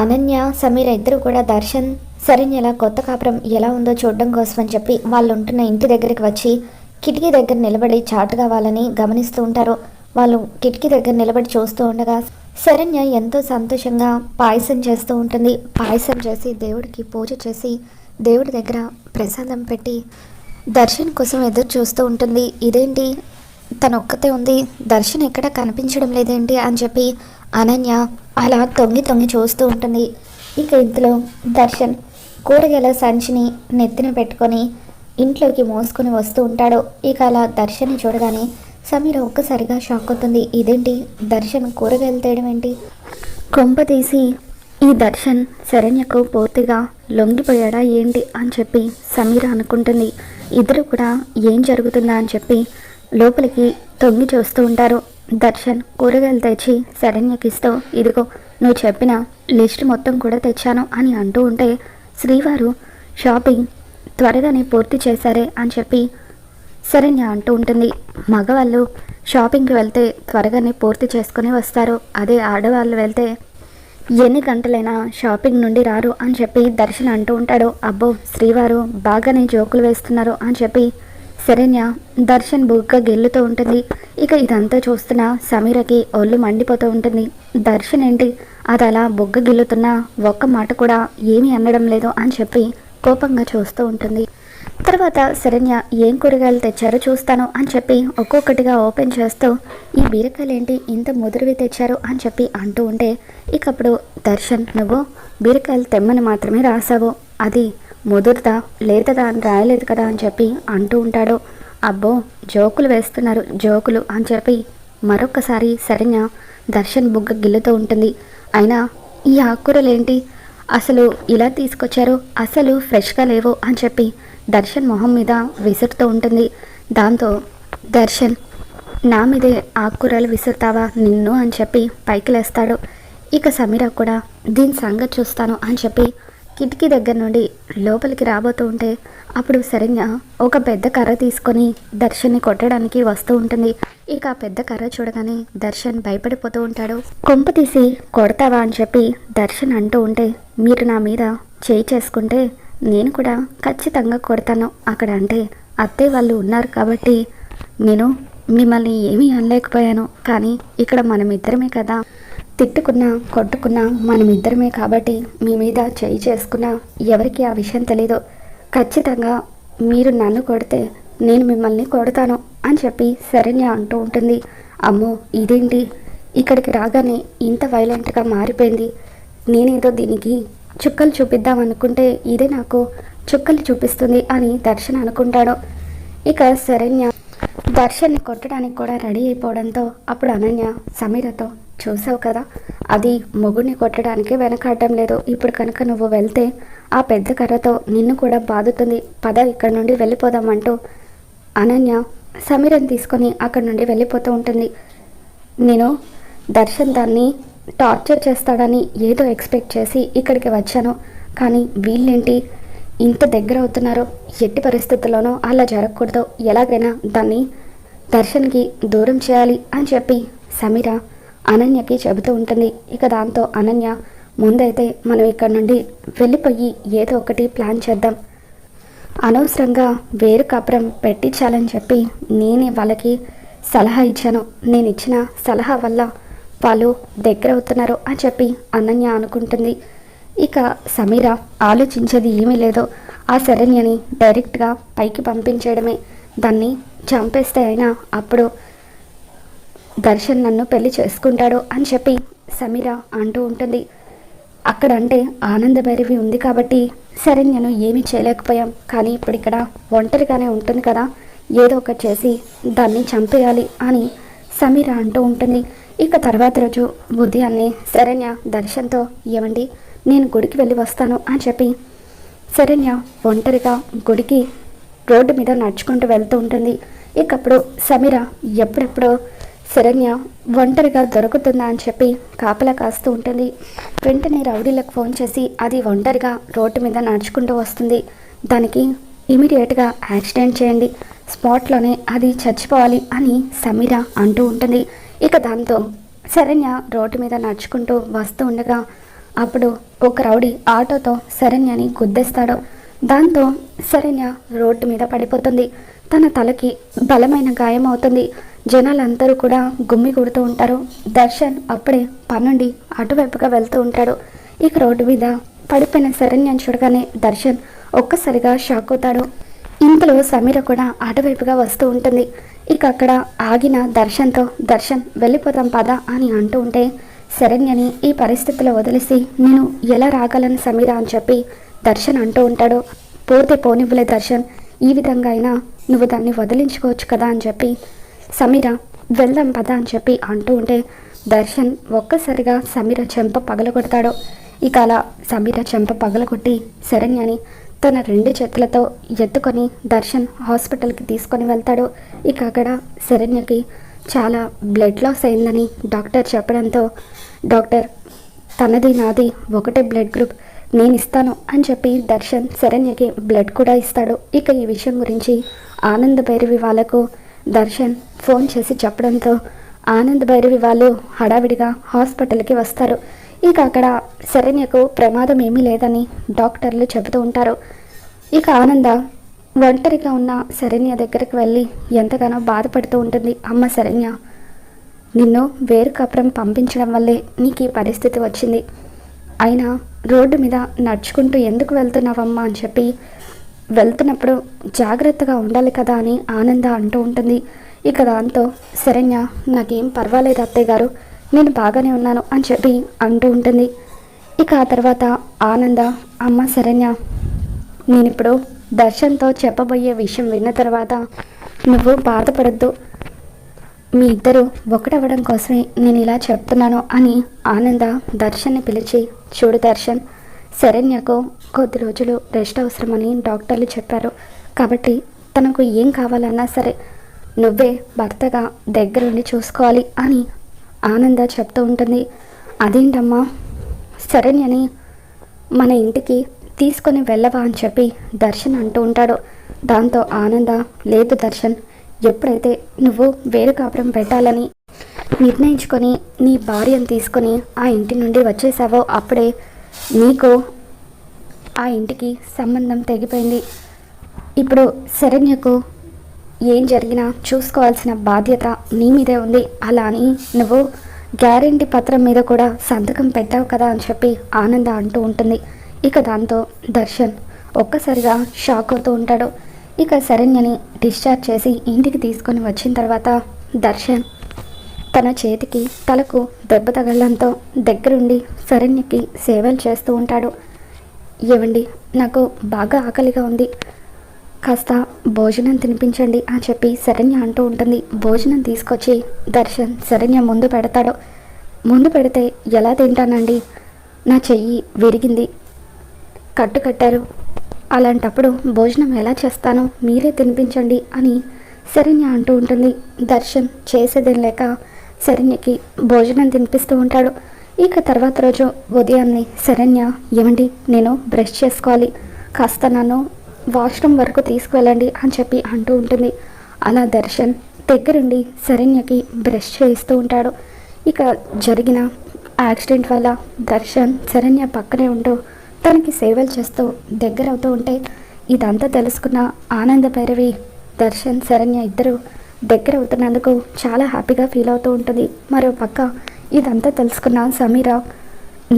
అనన్య సమీర ఇద్దరు కూడా దర్శన్ శరణ్యల కొత్త కాపురం ఎలా ఉందో చూడడం కోసం అని చెప్పి వాళ్ళు ఉంటున్న ఇంటి దగ్గరికి వచ్చి కిటికీ దగ్గర నిలబడి చాటుగా వాళ్ళని గమనిస్తూ ఉంటారు. వాళ్ళు కిటికీ దగ్గర నిలబడి చూస్తూ ఉండగా శరణ్య ఎంతో సంతోషంగా పాయసం చేస్తూ ఉంటుంది. పాయసం చేసి దేవుడికి పూజ చేసి దేవుడి దగ్గర ప్రసాదం పెట్టి దర్శన్ కోసం ఎదురు చూస్తూ ఉంటుంది. ఇదేంటి తను ఒక్కతే ఉంది, దర్శన్ ఎక్కడ కనిపించడం లేదేంటి అని చెప్పి అనన్య అలా తొంగి తొంగి చూస్తూ ఉంటుంది. ఇక ఇంతలో దర్శన్ కూరగాయల సంచిని నెత్తిన పెట్టుకొని ఇంట్లోకి మోసుకొని వస్తూ ఉంటాడు. ఇక అలా దర్శన్ని చూడగానే సమీర ఒక్కసారిగా షాక్ అవుతుంది. ఇదేంటి దర్శన్ కూరగాయలు తేయడం ఏంటి, కొంప తీసి ఈ దర్శన్ శరణ్యకు పూర్తిగా లొంగిపోయాడా ఏంటి అని చెప్పి సమీర అనుకుంటుంది. ఇద్దరు కూడా ఏం జరుగుతుందా అని చెప్పి లోపలికి తొంగి చూస్తూ ఉంటారు. దర్శన్ కూరగాయలు తెచ్చి శరణ్యకిస్తూ ఇదిగో నువ్వు చెప్పిన లిస్ట్ మొత్తం కూడా తెచ్చాను అని అంటూ ఉంటే శ్రీవారు షాపింగ్ త్వరగానే పూర్తి చేశారే అని చెప్పి శరణ్య అంటూ ఉంటుంది. మగవాళ్ళు షాపింగ్కి వెళ్తే త్వరగానే పూర్తి చేసుకుని వస్తారు, అదే ఆడవాళ్ళు వెళ్తే ఎన్ని గంటలైనా షాపింగ్ నుండి రారు అని చెప్పి దర్శన్ అంటూ ఉంటాడు. అబ్బో శ్రీవారు బాగానే జోకులు వేస్తున్నారు అని చెప్పి శరణ్య దర్శన్ బుగ్గా గెల్లుతూ ఉంటుంది. ఇక ఇదంతా చూస్తున్న సమీరకి ఒళ్ళు మండిపోతూ ఉంటుంది. దర్శన్ ఏంటి అది అలా బుగ్గ గిల్లుతున్నా ఒక్క మాట కూడా ఏమీ అనడం లేదు అని చెప్పి కోపంగా చూస్తూ ఉంటుంది. తర్వాత శరణ్య ఏం కూరగాయలు తెచ్చారో చూస్తాను అని చెప్పి ఒక్కొక్కటిగా ఓపెన్ చేస్తూ ఈ బీరకాయలు ఏంటి ఇంత ముదురువి తెచ్చారు అని చెప్పి అంటూ ఉంటే ఇకప్పుడు దర్శన్ నువ్వు బీరకాయలు తెమ్మని మాత్రమే రాసావు, అది ముదురుదా లేదదా అని రాయలేదు కదా అని చెప్పి అంటూ ఉంటాడు. అబ్బో జోకులు వేస్తున్నారు జోకులు అని చెప్పి మరొకసారి శరణ్య దర్శన్ బుగ్గ గిల్లుతూ ఉంటుంది. అయినా ఈ ఆకుకూరలేంటి అసలు ఇలా తీసుకొచ్చారు, అసలు ఫ్రెష్గా లేవు అని చెప్పి దర్శన్ మొహం మీద విసురుతూ ఉంటుంది. దాంతో దర్శన్ నా మీదే ఆకుకూరలు విసురుతావా నిన్ను అని చెప్పి పైకి లేస్తాడు. ఇక సమీర కూడా దీని సంగతి చూస్తాను అని చెప్పి కిటికీ దగ్గర నుండి లోపలికి రాబోతూ ఉంటే అప్పుడు శరణ్య ఒక పెద్ద కర్ర తీసుకొని దర్శన్ని కొట్టడానికి వస్తూ ఉంటుంది. ఇక ఆ పెద్ద కర్ర చూడగానే దర్శన్ భయపడిపోతూ ఉంటాడు. కొంప తీసి కొడతావా అని చెప్పి దర్శన్ అంటూ ఉంటే మీరు నా మీద చేయి చేసుకుంటే నేను కూడా ఖచ్చితంగా కొడతాను, అక్కడ అంటే అత్తయ్య వాళ్ళు ఉన్నారు కాబట్టి నేను మిమ్మల్ని ఏమీ అనలేకపోయాను, కానీ ఇక్కడ మనమిద్దరమే కదా, తిట్టుకున్నా కొట్టుకున్నా మనమిద్దరమే కాబట్టి మీ మీద చేయి చేసుకున్నా ఎవరికి ఆ విషయం తెలీదు, ఖచ్చితంగా మీరు నన్ను కొడితే నేను మిమ్మల్ని కొడతాను అని చెప్పి శరణ్య అంటూ ఉంటుంది. అమ్మో ఇదేంటి ఇక్కడికి రాగానే ఇంత వైలెంట్గా మారిపోయింది, నేనేదో దీనికి చుక్కలు చూపిద్దాం అనుకుంటే ఇదే నాకు చుక్కలు చూపిస్తుంది అని దర్శన్ అనుకుంటాడు. ఇక శరణ్య దర్శన్ని కొట్టడానికి కూడా రెడీ అయిపోవడంతో అప్పుడు అనన్య సమీరతో చూసావు కదా అది మొగుడిని కొట్టడానికి వెనకాడడం లేదు, ఇప్పుడు కనుక నువ్వు వెళ్తే ఆ పెద్ద కర్రతో నిన్ను కూడా బాదుతుంది, పద ఇక్కడ నుండి వెళ్ళిపోదామంటూ అనన్య సమీరని తీసుకొని అక్కడి నుండి వెళ్ళిపోతూ ఉంటుంది. నేను దర్శన్ దాన్ని టార్చర్ చేస్తాడని ఏదో ఎక్స్పెక్ట్ చేసి ఇక్కడికి వచ్చాను, కానీ వీళ్ళేంటి ఇంత దగ్గర అవుతున్నారో, ఎట్టి పరిస్థితుల్లోనూ అలా జరగకూడదు, ఎలాగైనా దాన్ని దర్శన్కి దూరం చేయాలి అని చెప్పి సమీర అనన్యకి చెబుతూ ఉంటుంది. ఇక దాంతో అనన్య ముందైతే మనం ఇక్కడ నుండి వెళ్ళిపోయి ఏదో ఒకటి ప్లాన్ చేద్దాం, అనవసరంగా వేరు కాపురం పెట్టించాలని చెప్పి నేనే వాళ్ళకి సలహా ఇచ్చాను, నేను ఇచ్చిన సలహా వల్ల వాళ్ళు దగ్గర అవుతున్నారు అని చెప్పి అనన్య అనుకుంటుంది. ఇక సమీర ఆలోచించేది ఏమీ లేదో ఆ శరణ్యని డైరెక్ట్గా పైకి పంపించేయడమే, దాన్ని చంపేస్తే అయినా అప్పుడు దర్శన్ నన్ను పెళ్లి చేసుకుంటాడు అని చెప్పి సమీర అంటూ ఉంటుంది. అక్కడంటే ఆనందభైరవి ఉంది కాబట్టి శరణ్యను ఏమీ చేయలేకపోయాం, కానీ ఇప్పుడు ఇక్కడ ఒంటరిగానే ఉంటుంది కదా, ఏదో ఒకటి చేసి దాన్ని చంపేయాలి అని సమీర అంటూ ఉంటుంది. ఇక తర్వాత రోజు ఉదయాన్నే శరణ్య దర్శన్తో ఏమండి నేను గుడికి వెళ్ళి వస్తాను అని చెప్పి శరణ్య ఒంటరిగా గుడికి రోడ్డు మీద నడుచుకుంటూ వెళ్తూ ఉంటుంది. ఇకప్పుడు సమీర ఎప్పుడెప్పుడో శరణ్య ఒంటరిగా దొరుకుతుందా అని చెప్పి కాపలా కాస్తూ ఉంటుంది. వెంటనే రౌడీలకు ఫోన్ చేసి అది ఒంటరిగా రోడ్డు మీద నడుచుకుంటూ వస్తుంది, దానికి ఇమీడియట్గా యాక్సిడెంట్ చేయండి, స్పాట్లోనే అది చచ్చిపోవాలి అని సమీర అంటూ ఉంటుంది. ఇక దాంతో శరణ్య రోడ్డు మీద నడుచుకుంటూ వస్తూ ఉండగా అప్పుడు ఒక రౌడీ ఆటోతో శరణ్యని గుద్దేస్తాడు. దాంతో శరణ్య రోడ్డు మీద పడిపోతుంది. తన తలకి బలమైన గాయం అవుతుంది. జనాలందరూ కూడా గుమ్మి కొడుతూ ఉంటారు. దర్శన్ అప్పుడే పనుండి అటువైపుగా వెళ్తూ ఉంటాడు. ఇక రోడ్డు మీద పడిపోయిన శరణ్యని చూడగానే దర్శన్ ఒక్కసారిగా షాక్ అవుతాడు. ఇంతలో సమీర కూడా అటువైపుగా వస్తూ ఉంటుంది. ఇక అక్కడ ఆగిన దర్శన్తో దర్శన్ వెళ్ళిపోతాం పద అని అంటూ ఉంటే శరణ్యని ఈ పరిస్థితిలో వదిలేసి నేను ఎలా రాగలను సమీర అని చెప్పి దర్శన్ అంటూ ఉంటాడు. పోతే పోనివ్వలే దర్శన్, ఈ విధంగా అయినా నువ్వు దాన్ని వదిలించుకోవచ్చు కదా అని చెప్పి సమీర వెళ్దాం పద అని చెప్పి అంటూ ఉంటే దర్శన్ ఒక్కసారిగా సమీర చెంప పగలగొడతాడు. ఇక అలా సమీర చెంప పగలగొట్టి శరణ్యని తన 2 చేతులతో ఎత్తుకొని దర్శన్ హాస్పిటల్కి తీసుకొని వెళ్తాడు. ఇక అక్కడ శరణ్యకి చాలా బ్లడ్ లాస్ అయిందని డాక్టర్ చెప్పడంతో డాక్టర్ తనది నాది ఒకటే బ్లడ్ గ్రూప్, నేను ఇస్తాను అని చెప్పి దర్శన్ శరణ్యకి బ్లడ్ కూడా ఇస్తాడు. ఇక ఈ విషయం గురించి ఆనంద్ భైరవి వాళ్ళకు దర్శన్ ఫోన్ చేసి చెప్పడంతో ఆనంద్ భైరవి వాళ్ళు హడావిడిగా హాస్పిటల్కి వస్తారు. ఇక అక్కడ శరణ్యకు ప్రమాదం ఏమీ లేదని డాక్టర్లు చెబుతూ ఉంటారు. ఇక ఆనంద ఒంటరిగా ఉన్న శరణ్య దగ్గరికి వెళ్ళి ఎంతగానో బాధపడుతూ ఉంటుంది. అమ్మ శరణ్య, నిన్ను వేరు కప్రం పంపించడం వల్లే నీకు ఈ పరిస్థితి వచ్చింది. అయినా రోడ్డు మీద నడుచుకుంటూ ఎందుకు వెళ్తున్నావమ్మా అని చెప్పి వెళ్తున్నప్పుడు జాగ్రత్తగా ఉండాలి కదా అని ఆనంద అంటూ ఉంటుంది. ఇక దాంతో శరణ్య నాకేం పర్వాలేదు అత్తయ్య గారు, నేను బాగానే ఉన్నాను అని చెప్పి అంటూ ఉంటుంది. ఇక ఆ తర్వాత ఆనంద అమ్మ శరణ్య, నేనిప్పుడు దర్శన్తో చెప్పబోయే విషయం విన్న తర్వాత నువ్వు బాధపడద్దు, మీ ఇద్దరు ఒకటవ్వడం కోసమే నేను ఇలా చెప్తున్నాను అని ఆనంద దర్శన్ని పిలిచి చూడు దర్శన్, శరణ్యకు కొద్ది రోజులు రెస్ట్ అవసరమని డాక్టర్లు చెప్పారు. కాబట్టి తనకు ఏం కావాలన్నా సరే నువ్వే భర్తగా దగ్గరుండి చూసుకోవాలి అని ఆనంద చెప్తూ ఉంటుంది. అదేంటమ్మా, శరణ్యని మన ఇంటికి తీసుకొని వెళ్ళవా అని చెప్పి దర్శన్ అంటూ ఉంటాడు. దాంతో ఆనంద లేదు దర్శన్, ఎప్పుడైతే నువ్వు వేరు కాపురం పెట్టాలని నిర్ణయించుకొని నీ భార్యను తీసుకొని ఆ ఇంటి నుండి వచ్చేసావో అప్పుడే నీకు ఆ ఇంటికి సంబంధం తెగిపోయింది. ఇప్పుడు శరణ్యకు ఏం జరిగినా చూసుకోవాల్సిన బాధ్యత నీ మీదే ఉంది. అలా అని నువ్వు గ్యారెంటీ పత్రం మీద కూడా సంతకం పెట్టావు కదా అని చెప్పి ఆనంద అంటూ ఉంటుంది. ఇక దాంతో దర్శన్ ఒక్కసారిగా షాక్ అవుతూ ఉంటాడు. ఇక శరణ్యని డిశ్చార్జ్ చేసి ఇంటికి తీసుకొని వచ్చిన తర్వాత దర్శన్ తన చేతికి తలకు దెబ్బ తగలడంతో దగ్గరుండి శరణ్యకి సేవలు చేస్తూ ఉంటాడు. ఏవండి, నాకు బాగా ఆకలిగా ఉంది, కాస్త భోజనం తినిపించండి అని చెప్పి శరణ్య అంటూ ఉంటుంది. భోజనం తీసుకొచ్చి దర్శన్ శరణ్య ముందు పెడతాడు. ముందు పెడితే ఎలా తింటానండి, నా చెయ్యి విరిగింది, కట్టు కట్టారు, అలాంటప్పుడు భోజనం ఎలా చేస్తాను, మీరే తినిపించండి అని శరణ్య అంటూ ఉంటుంది. దర్శన్ చేసేదేం లేక శరణ్యకి భోజనం తినిపిస్తూ ఉంటాడు. ఇక తర్వాత రోజు ఉదయాన్నే శరణ్య, ఏమండి నేను బ్రష్ చేసుకోవాలి, కాస్త నన్ను వాష్రూమ్ వరకు తీసుకువెళ్ళండి అని చెప్పి అంటూ ఉంటుంది. అలా దర్శన్ దగ్గరుండి శరణ్యకి బ్రష్ చేయిస్తూ ఉంటాడు. ఇక జరిగిన యాక్సిడెంట్ వల్ల దర్శన్ శరణ్య పక్కనే ఉంటూ తనకి సేవలు చేస్తూ దగ్గర అవుతూ ఉంటే ఇదంతా తెలుసుకున్న ఆనంద భైరవి దర్శన్ శరణ్య ఇద్దరు దగ్గర అవుతున్నందుకు చాలా హ్యాపీగా ఫీల్ అవుతూ ఉంటుంది. మరో పక్క ఇదంతా తెలుసుకున్న సమీర,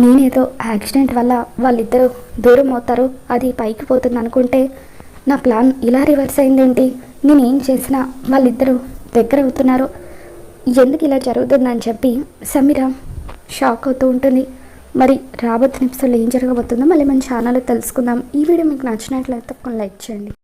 నేనేదో యాక్సిడెంట్ వల్ల వాళ్ళిద్దరూ దూరం అవుతారు, అది పైకి పోతుంది అనుకుంటే నా ప్లాన్ ఇలా రివర్స్ అయిందేంటి, నేనేం చేసినా వాళ్ళిద్దరూ దగ్గర అవుతున్నారు, ఎందుకు ఇలా జరుగుతుందని చెప్పి సమీర షాక్ అవుతూ ఉంటుంది. మరి రాబోతున్న ఎపిసోడ్లో ఏం జరగబోతుందో మళ్ళీ మన ఛానల్లో తెలుసుకుందాం. ఈ వీడియో మీకు నచ్చినట్లయితే తప్పకుండా లైక్ చేయండి.